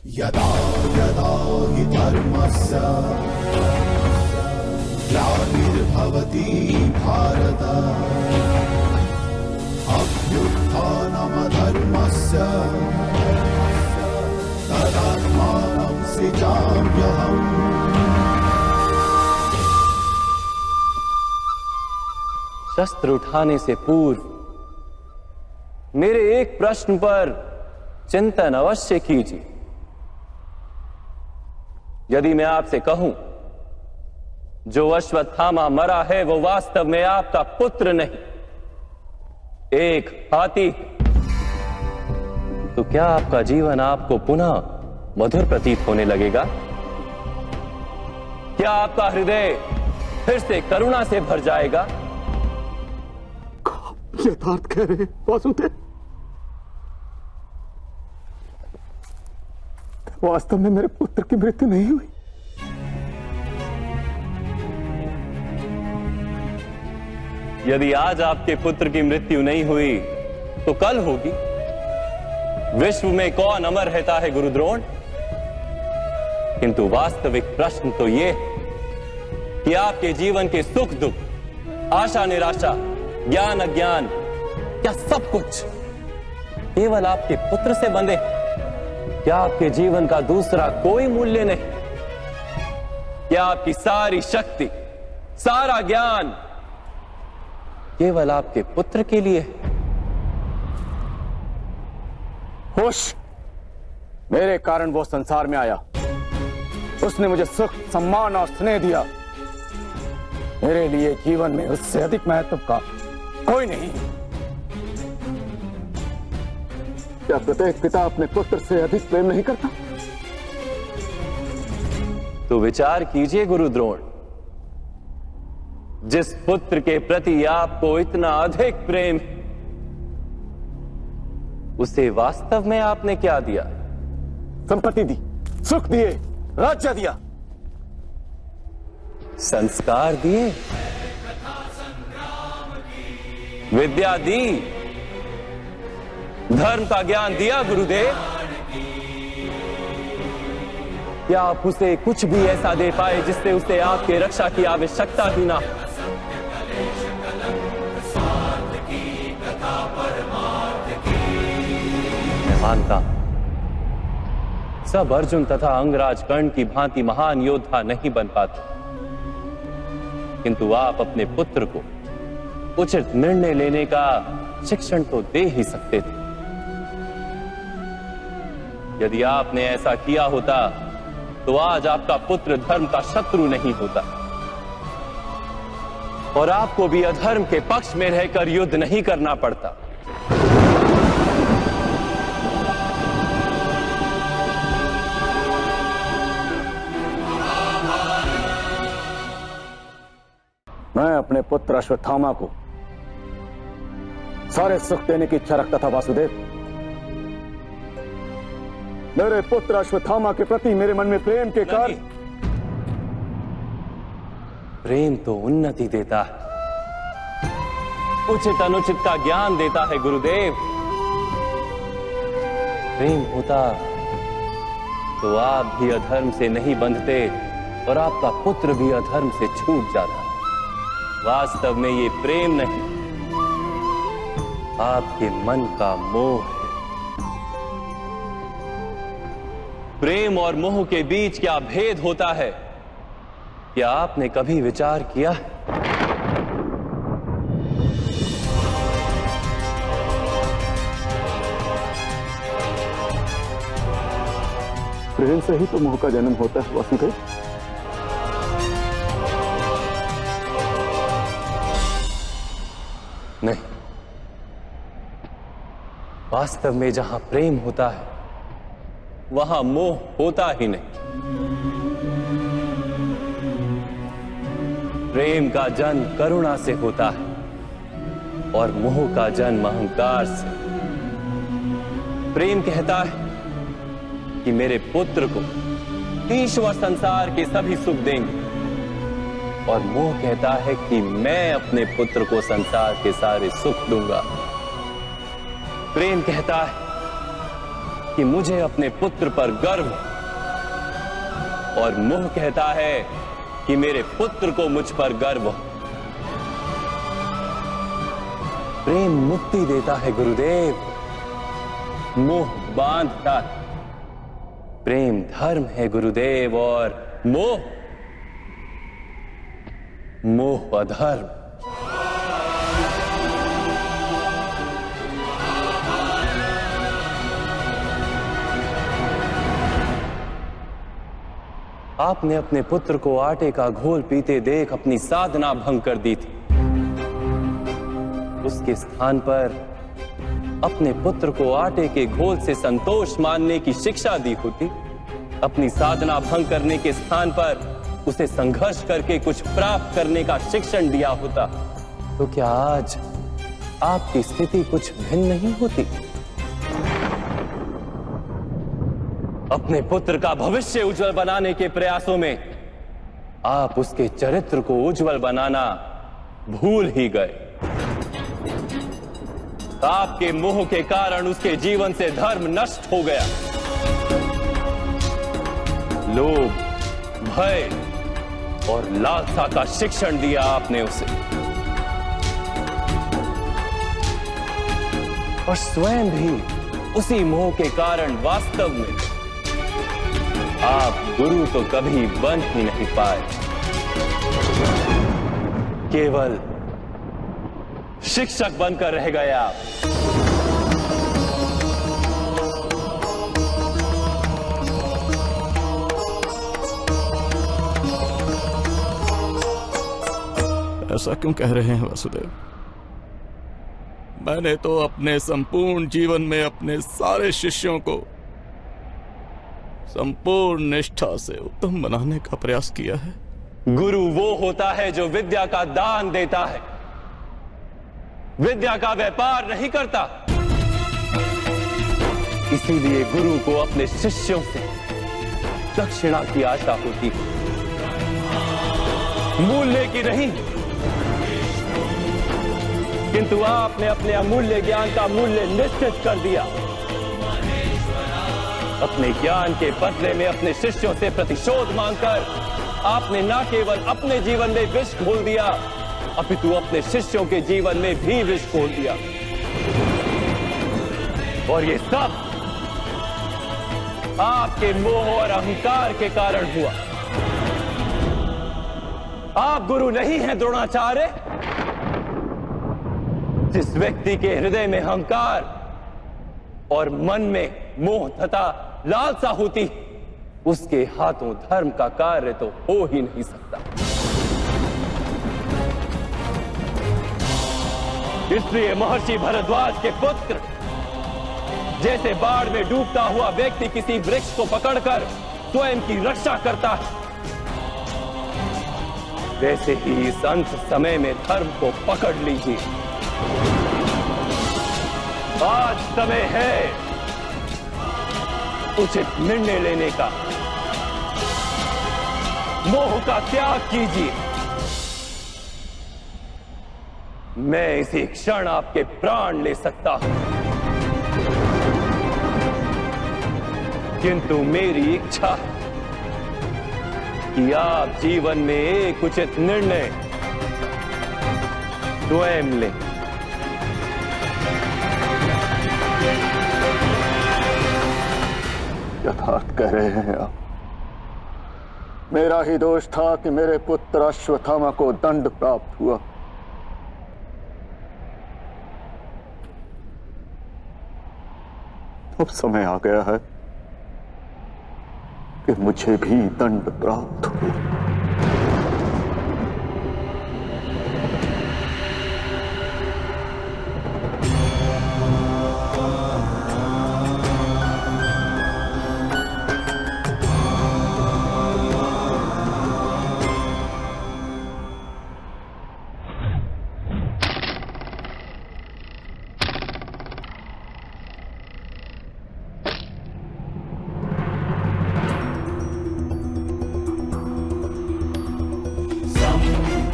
यदा यदा हि धर्मस्य ग्लानिर्भवति भारत अभ्युत्थानमधर्मस्य तदात्मानं सृजाम्यहम्। शस्त्र उठाने से पूर्व मेरे एक प्रश्न पर चिंतन अवश्य कीजिए। यदि मैं आपसे कहूं जो अश्वत्थामा मरा है वो वास्तव में आपका पुत्र नहीं, एक हाथी, तो क्या आपका जीवन आपको पुनः मधुर प्रतीत होने लगेगा? क्या आपका हृदय फिर से करुणा से भर जाएगा? यथार्थ कह रहे वासुदेव, वास्तव में मेरे पुत्र की मृत्यु नहीं हुई। यदि आज आपके पुत्र की मृत्यु नहीं हुई तो कल होगी। विश्व में कौन अमर रहता है गुरुद्रोण? किंतु वास्तविक प्रश्न तो यह है कि आपके जीवन के सुख दुख, आशा निराशा, ज्ञान अज्ञान, क्या सब कुछ केवल आपके पुत्र से बंधे? क्या आपके जीवन का दूसरा कोई मूल्य नहीं? क्या आपकी सारी शक्ति, सारा ज्ञान केवल आपके पुत्र के लिए? होश, मेरे कारण वो संसार में आया। उसने मुझे सुख, सम्मान और स्नेह दिया। मेरे लिए जीवन में उससे अधिक महत्व का कोई नहीं। क्या प्रत्येक पिता अपने पुत्र से अधिक प्रेम नहीं करता? तो विचार कीजिए गुरुद्रोण, जिस पुत्र के प्रति आपको इतना अधिक प्रेम, उसे वास्तव में आपने क्या दिया? संपत्ति दी, सुख दिए, राज्य दिया, संस्कार दिए, विद्या दी, धर्म का ज्ञान दिया गुरुदेव। क्या आप उसे कुछ भी ऐसा दे पाए जिससे उसे आपके रक्षा की आवश्यकता ही ना? मैं मानता हूं सब अर्जुन तथा अंगराज कर्ण की भांति महान योद्धा नहीं बन पाते, किंतु आप अपने पुत्र को उचित निर्णय लेने का शिक्षण तो दे ही सकते थे। यदि आपने ऐसा किया होता तो आज आपका पुत्र धर्म का शत्रु नहीं होता और आपको भी अधर्म के पक्ष में रहकर युद्ध नहीं करना पड़ता। मैं अपने पुत्र अश्वत्थामा को सारे सुख देने की इच्छा रखता था वासुदेव। मेरे पुत्र अश्वत्थामा के प्रति मेरे मन में प्रेम के कारण। प्रेम तो उन्नति देता है, उचित अनुचित का ज्ञान देता है गुरुदेव। प्रेम होता तो आप भी अधर्म से नहीं बंधते और आपका पुत्र भी अधर्म से छूट जाता। वास्तव में ये प्रेम नहीं, आपके मन का मोह है। प्रेम और मोह के बीच क्या भेद होता है, क्या आपने कभी विचार किया है? प्रेम से ही तो मोह का जन्म होता है वासुदेव। नहीं, वास्तव में जहां प्रेम होता है वहां मोह होता ही नहीं। प्रेम का जन्म करुणा से होता है और मोह का जन्म अहंकार से। प्रेम कहता है कि मेरे पुत्र को ईश्वर संसार के सभी सुख देंगे और मोह कहता है कि मैं अपने पुत्र को संसार के सारे सुख दूंगा। प्रेम कहता है कि मुझे अपने पुत्र पर गर्व, और मोह कहता है कि मेरे पुत्र को मुझ पर गर्व। प्रेम मुक्ति देता है गुरुदेव, मोह बांधता है। प्रेम धर्म है गुरुदेव, और मोह अधर्म। आपने अपने पुत्र को आटे का घोल पीते देख अपनी साधना भंग कर दी थी। उसके स्थान पर अपने पुत्र को आटे के घोल से संतोष मानने की शिक्षा दी होती। अपनी साधना भंग करने के स्थान पर उसे संघर्ष करके कुछ प्राप्त करने का शिक्षण दिया होता, तो क्या आज आपकी स्थिति कुछ भिन्न नहीं होती? अपने पुत्र का भविष्य उज्जवल बनाने के प्रयासों में आप उसके चरित्र को उज्जवल बनाना भूल ही गए। आपके मोह के कारण उसके जीवन से धर्म नष्ट हो गया। लोभ, भय और लालसा का शिक्षण दिया आपने उसे, और स्वयं भी उसी मोह के कारण वास्तव में आप गुरु तो कभी बन ही नहीं पाए, केवल शिक्षक बनकर रह गए आप। ऐसा क्यों कह रहे हैं वासुदेव? मैंने तो अपने संपूर्ण जीवन में अपने सारे शिष्यों को संपूर्ण निष्ठा से उत्तम बनाने का प्रयास किया है। गुरु वो होता है जो विद्या का दान देता है, विद्या का व्यापार नहीं करता। इसीलिए गुरु को अपने शिष्यों से दक्षिणा की आशा होती है, मूल्य की नहीं। किंतु आपने अपने अमूल्य ज्ञान का मूल्य निश्चित कर दिया। अपने ज्ञान के बदले में अपने शिष्यों से प्रतिशोध मांगकर आपने न केवल अपने जीवन में विष घोल दिया, अपितु अपने शिष्यों के जीवन में भी विष घोल दिया। और ये सब आपके मोह और अहंकार के कारण हुआ। आप गुरु नहीं हैं द्रोणाचार्य। जिस व्यक्ति के हृदय में अहंकार और मन में मोह तथा लालसा होती, उसके हाथों धर्म का कार्य तो हो ही नहीं सकता। इसलिए महर्षि भरद्वाज के पुत्र जैसे बाढ़ में डूबता हुआ व्यक्ति किसी वृक्ष को पकड़कर स्वयं की रक्षा करता है, वैसे ही इस अंत समय में धर्म को पकड़ लीजिए। आज समय है उचित निर्णय लेने का। मोह का त्याग कीजिए। मैं इसी क्षण आपके प्राण ले सकता हूं, किंतु मेरी इच्छा है कि आप जीवन में एक उचित निर्णय स्वयं लें। यथार्थ कह रहे हैं आप। मेरा ही दोष था कि मेरे पुत्र अश्वत्थामा को दंड प्राप्त हुआ। अब समय आ गया है कि मुझे भी दंड प्राप्त हो।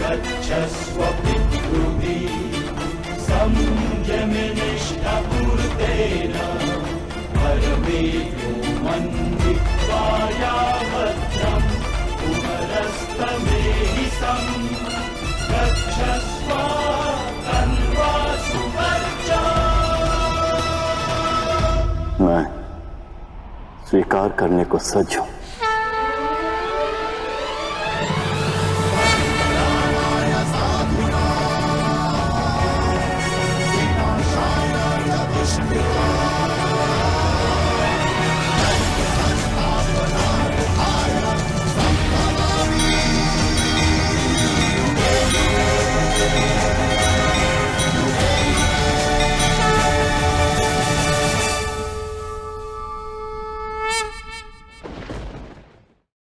गच्छस्व पितृभि संयमनिष्ठापूर्तेन परमे मन्दित्वाया भद्रम् पुनरस्तमेहि सम् गच्छस्व तन्वासु वर्चा। मैं स्वीकार करने को सज्ज हूं।